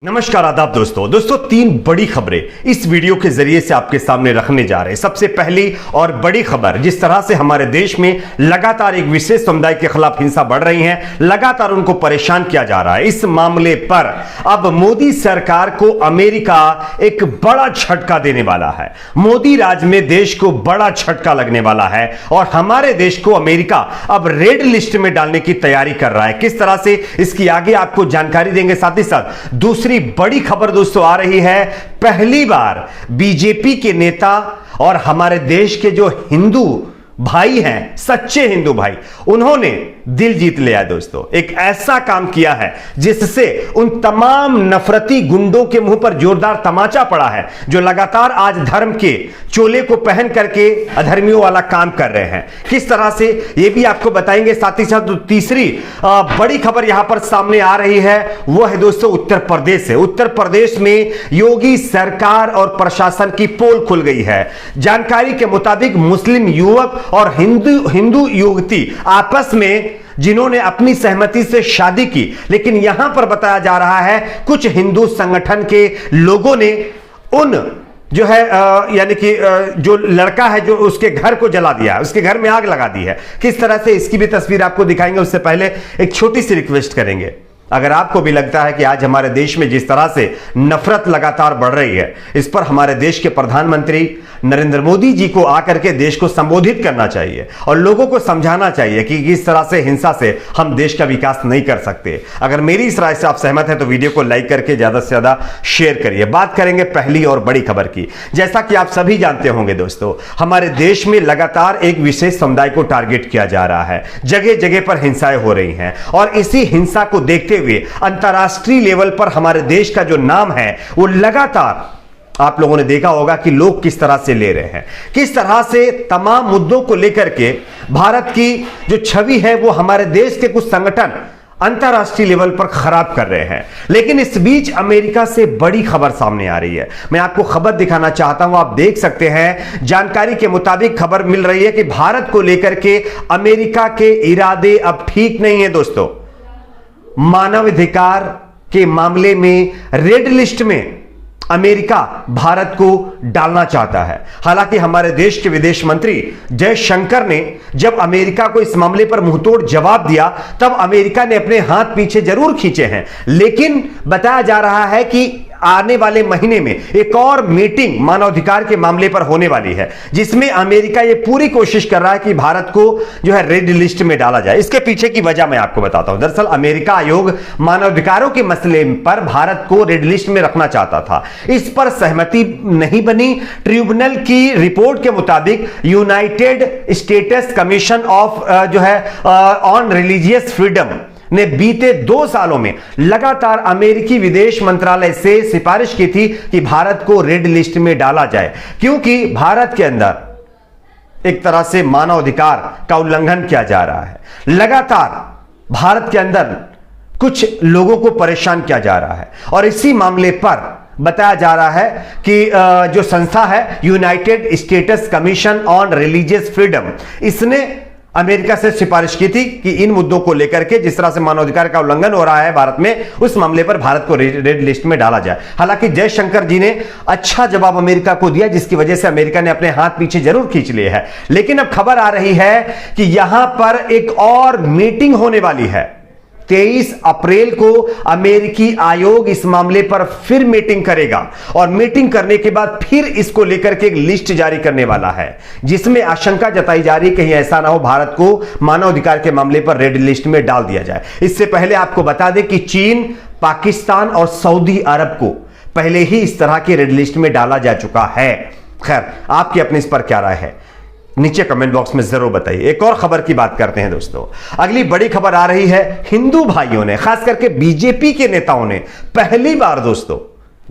नमस्कार आदाब दोस्तों तीन बड़ी खबरें इस वीडियो के जरिए से आपके सामने रखने जा रहे हैं। सबसे पहली और बड़ी खबर, जिस तरह से हमारे देश में लगातार एक विशेष समुदाय के खिलाफ हिंसा बढ़ रही है, लगातार उनको परेशान किया जा रहा है। इस मामले पर अब मोदी सरकार को अमेरिका एक बड़ा झटका देने वाला है। मोदी राज में देश को बड़ा झटका लगने वाला है और हमारे देश को अमेरिका अब रेड लिस्ट में डालने की तैयारी कर रहा है। किस तरह से, इसकी आगे आपको जानकारी देंगे। साथ ही साथ दूसरी बड़ी खबर दोस्तों आ रही है, पहली बार बीजेपी के नेता और हमारे देश के जो हिंदू भाई हैं, सच्चे हिंदू भाई, उन्होंने दिल जीत लिया दोस्तों। एक ऐसा काम किया है जिससे उन तमाम नफरती गुंडों के मुंह पर जोरदार तमाचा पड़ा है, जो लगातार आज धर्म के चोले को पहन करके अधर्मियों वाला काम कर रहे हैं। किस तरह से, यह भी आपको बताएंगे। साथ ही साथ तीसरी बड़ी खबर यहां पर सामने आ रही है, वो है दोस्तों उत्तर प्रदेश से। उत्तर प्रदेश में योगी सरकार और प्रशासन की पोल खुल गई है। जानकारी के मुताबिक मुस्लिम युवक और हिंदू युवती आपस में जिन्होंने अपनी सहमति से शादी की, लेकिन यहां पर बताया जा रहा है कुछ हिंदू संगठन के लोगों ने उन जो है यानी कि जो लड़का है जो उसके घर को जला दिया है, उसके घर में आग लगा दी है। किस तरह से, इसकी भी तस्वीर आपको दिखाएंगे। उससे पहले एक छोटी सी रिक्वेस्ट करेंगे, अगर आपको भी लगता है कि आज हमारे देश में जिस तरह से नफरत लगातार बढ़ रही है, इस पर हमारे देश के प्रधानमंत्री नरेंद्र मोदी जी को आकर के देश को संबोधित करना चाहिए और लोगों को समझाना चाहिए कि इस तरह से हिंसा से हम देश का विकास नहीं कर सकते। अगर मेरी इस राय से आप सहमत हैं तो वीडियो को लाइक करके ज्यादा से ज्यादा शेयर करिए। बात करेंगे पहली और बड़ी खबर की। जैसा कि आप सभी जानते होंगे दोस्तों, हमारे देश में लगातार एक विशेष समुदाय को टारगेट किया जा रहा है। जगह जगह पर हिंसाएं हो रही हैं और इसी हिंसा को देखते हुए अंतरराष्ट्रीय लेवल पर हमारे देश का जो नाम है वो लगातार, आप लोगों ने देखा होगा कि लोग किस तरह से ले रहे हैं, किस तरह से तमाम मुद्दों को लेकर के भारत की जो छवि है वो हमारे देश के कुछ संगठन अंतरराष्ट्रीय लेवल पर खराब कर रहे हैं। लेकिन इस बीच अमेरिका से बड़ी खबर सामने आ रही है। मैं आपको खबर दिखाना चाहता हूं, आप देख सकते हैं। जानकारी के मुताबिक खबर मिल रही है कि भारत को लेकर के अमेरिका के इरादे अब ठीक नहीं है दोस्तों। मानवाधिकार के मामले में रेड लिस्ट में अमेरिका भारत को डालना चाहता है। हालांकि हमारे देश के विदेश मंत्री जयशंकर ने जब अमेरिका को इस मामले पर मुंहतोड़ जवाब दिया, तब अमेरिका ने अपने हाथ पीछे जरूर खींचे हैं। लेकिन बताया जा रहा है कि आने वाले महीने में एक और मीटिंग मानवाधिकार के मामले पर होने वाली है, जिसमें अमेरिका ये पूरी कोशिश कर रहा है कि भारत को जो है रेड लिस्ट में डाला जाए। इसके पीछे की वजह मैं आपको बताता हूं। दरअसल अमेरिका आयोग मानवाधिकारों के मसले पर भारत को रेड लिस्ट में रखना चाहता था, इस पर सहमति नहीं बनी। ट्रिब्यूनल की रिपोर्ट के मुताबिक यूनाइटेड स्टेट्स कमीशन ऑफ जो है ऑन रिलीजियस फ्रीडम ने बीते 2 सालों में लगातार अमेरिकी विदेश मंत्रालय से सिफारिश की थी कि भारत को रेड लिस्ट में डाला जाए, क्योंकि भारत के अंदर एक तरह से मानवाधिकार का उल्लंघन किया जा रहा है। लगातार भारत के अंदर कुछ लोगों को परेशान किया जा रहा है और इसी मामले पर बताया जा रहा है कि जो संस्था है United states commission on religious freedom, इसने अमेरिका से सिफारिश की थी कि इन मुद्दों को लेकर के जिस तरह से मानवाधिकार का उल्लंघन हो रहा है भारत में, उस मामले पर भारत को रेड लिस्ट में डाला जाए। हालांकि जयशंकर जी ने अच्छा जवाब अमेरिका को दिया, जिसकी वजह से अमेरिका ने अपने हाथ पीछे जरूर खींच लिए है। लेकिन अब खबर आ रही है कि यहां पर एक और मीटिंग होने वाली है। 23 अप्रैल को अमेरिकी आयोग इस मामले पर फिर मीटिंग करेगा और मीटिंग करने के बाद फिर इसको लेकर के एक लिस्ट जारी करने वाला है, जिसमें आशंका जताई जा रही है कहीं ऐसा ना हो भारत को मानवाधिकार के मामले पर रेड लिस्ट में डाल दिया जाए। इससे पहले आपको बता दें कि चीन, पाकिस्तान और सऊदी अरब को पहले ही इस तरह की रेड लिस्ट में डाला जा चुका है। खैर, आपकी अपनी इस पर क्या राय है, नीचे कमेंट बॉक्स में जरूर बताइए। एक और खबर की बात करते हैं दोस्तों। अगली बड़ी खबर आ रही है, हिंदू भाइयों ने, खास करके बीजेपी के नेताओं ने पहली बार दोस्तों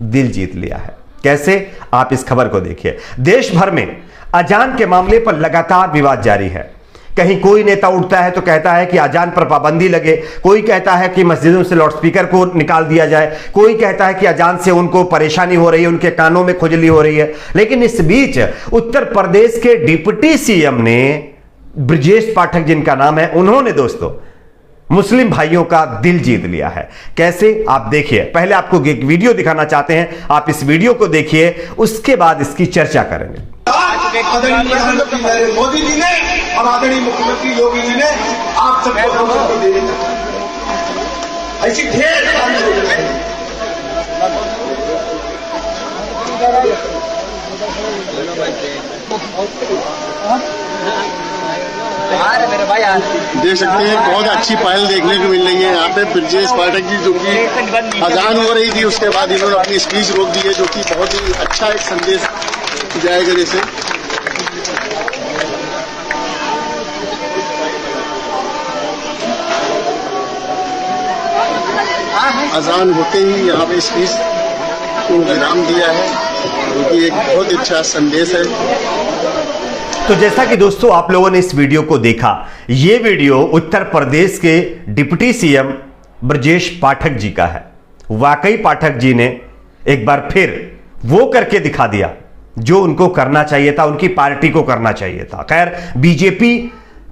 दिल जीत लिया है। कैसे, आप इस खबर को देखिए। देश भर में अजान के मामले पर लगातार विवाद जारी है। कहीं कोई नेता उठता है तो कहता है कि अजान पर पाबंदी लगे, कोई कहता है कि मस्जिदों से लाउडस्पीकर को निकाल दिया जाए, कोई कहता है कि अजान से उनको परेशानी हो रही है, उनके कानों में खुजली हो रही है। लेकिन इस बीच उत्तर प्रदेश के डिप्टी सीएम ने, ब्रजेश पाठक जिनका नाम है, उन्होंने दोस्तों मुस्लिम भाइयों का दिल जीत लिया है। कैसे, आप देखिए। पहले आपको एक वीडियो दिखाना चाहते हैं, आप इस वीडियो को देखिए, उसके बाद इसकी चर्चा करेंगे। आदरणीय मोदी जी ने और आदरणीय मुख्यमंत्री योगी जी ने आप सबको दे दी, ऐसी ढेर देख सकते हैं। बहुत अच्छी पहल देखने को मिल रही है यहाँ पे। ब्रजेश पाठक जी जो कि अजान हो रही थी, उसके बाद इन्होंने अपनी स्पीच रोक दी है, जो कि बहुत ही अच्छा एक संदेश जाएगा। जैसे अजान होते ही यहाँ पे स्पीच को विराम दिया है, जो कि एक बहुत अच्छा संदेश है। तो जैसा कि दोस्तों आप लोगों ने इस वीडियो को देखा, यह वीडियो उत्तर प्रदेश के डिप्टी सीएम ब्रजेश पाठक जी का है। वाकई पाठक जी ने एक बार फिर वो करके दिखा दिया जो उनको करना चाहिए था, उनकी पार्टी को करना चाहिए था। खैर, बीजेपी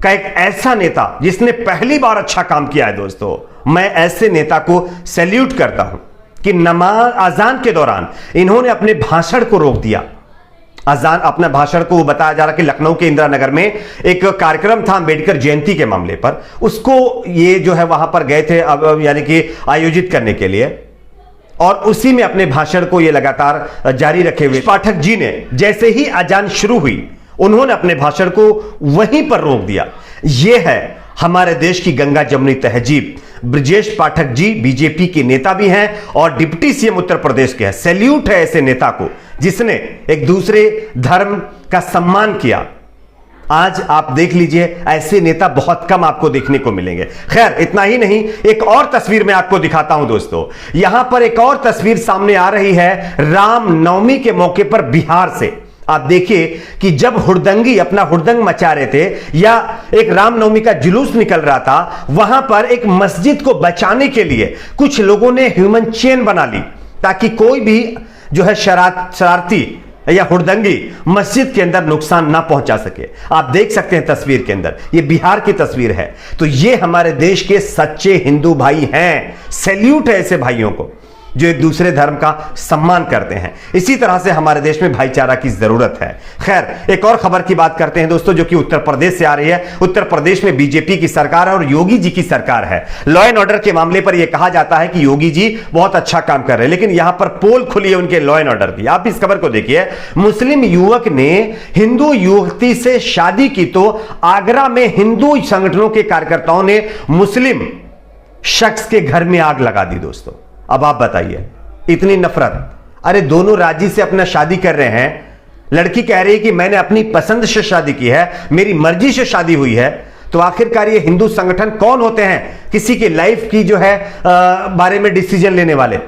का एक ऐसा नेता जिसने पहली बार अच्छा काम किया है दोस्तों, मैं ऐसे नेता को सैल्यूट करता हूं कि नमाज अजान के दौरान इन्होंने अपने भाषण को रोक दिया। अजान अपना भाषण को बताया जा रहा कि लखनऊ के इंदिरा नगर में एक कार्यक्रम था अंबेडकर जयंती के मामले पर, उसको ये जो है वहां पर गए थे यानी कि आयोजित करने के लिए, और उसी में अपने भाषण को ये लगातार जारी रखे हुए पाठक जी ने जैसे ही अजान शुरू हुई, उन्होंने अपने भाषण को वहीं पर रोक दिया। यह है हमारे देश की गंगा जमुनी तहजीब। ब्रजेश पाठक जी बीजेपी के नेता भी हैं और डिप्टी सीएम उत्तर प्रदेश के हैं। सैल्यूट है ऐसे नेता को जिसने एक दूसरे धर्म का सम्मान किया। आज आप देख लीजिए, ऐसे नेता बहुत कम आपको देखने को मिलेंगे। खैर, इतना ही नहीं, एक और तस्वीर मैं आपको दिखाता हूं दोस्तों। यहां पर एक और तस्वीर सामने आ रही है रामनवमी के मौके पर बिहार से। आप देखिए कि जब हुड़दंगी अपना हुड़दंग मचा रहे थे या एक रामनवमी का जुलूस निकल रहा था, वहां पर एक मस्जिद को बचाने के लिए कुछ लोगों ने ह्यूमन चेन बना ली ताकि कोई भी जो है शरारती या हुड़दंगी मस्जिद के अंदर नुकसान ना पहुंचा सके। आप देख सकते हैं तस्वीर के अंदर, ये बिहार की तस्वीर है। तो ये हमारे देश के सच्चे हिंदू भाई हैं। सैल्यूट है ऐसे भाइयों को जो एक दूसरे धर्म का सम्मान करते हैं। इसी तरह से हमारे देश में भाईचारा की जरूरत है। खैर, एक और खबर की बात करते हैं दोस्तों, जो कि उत्तर प्रदेश से आ रही है। उत्तर प्रदेश में बीजेपी की सरकार है और योगी जी की सरकार है। लॉ एंड ऑर्डर के मामले पर यह कहा जाता है कि योगी जी बहुत अच्छा काम कर रहे हैं, लेकिन यहां पर पोल खुली है उनके लॉ एंड ऑर्डर की। आप इस खबर को देखिए। मुस्लिम युवक ने हिंदू युवती से शादी की तो आगरा में हिंदू संगठनों के कार्यकर्ताओं ने मुस्लिम शख्स के घर में आग लगा दी दोस्तों। अब आप बताइए, इतनी नफरत। अरे दोनों राजी से अपना शादी कर रहे हैं, लड़की कह रही है कि मैंने अपनी पसंद से शादी की है, मेरी मर्जी से शादी हुई है, तो आखिरकार ये हिंदू संगठन कौन होते हैं किसी की लाइफ की जो है बारे में डिसीजन लेने वाले?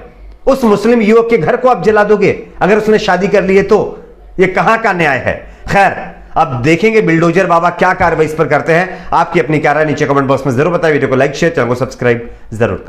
उस मुस्लिम युवक के घर को आप जला दोगे अगर उसने शादी कर ली है तो? ये कहां का न्याय है? खैर, अब देखेंगे बिल्डोजर बाबा क्या कार्रवाई इस पर करते हैं। आपकी अपनी क्या राय नीचे कमेंट बॉक्स में जरूर बताएं। वीडियो को लाइक शेयर, चैनल को सब्सक्राइब जरूर करें।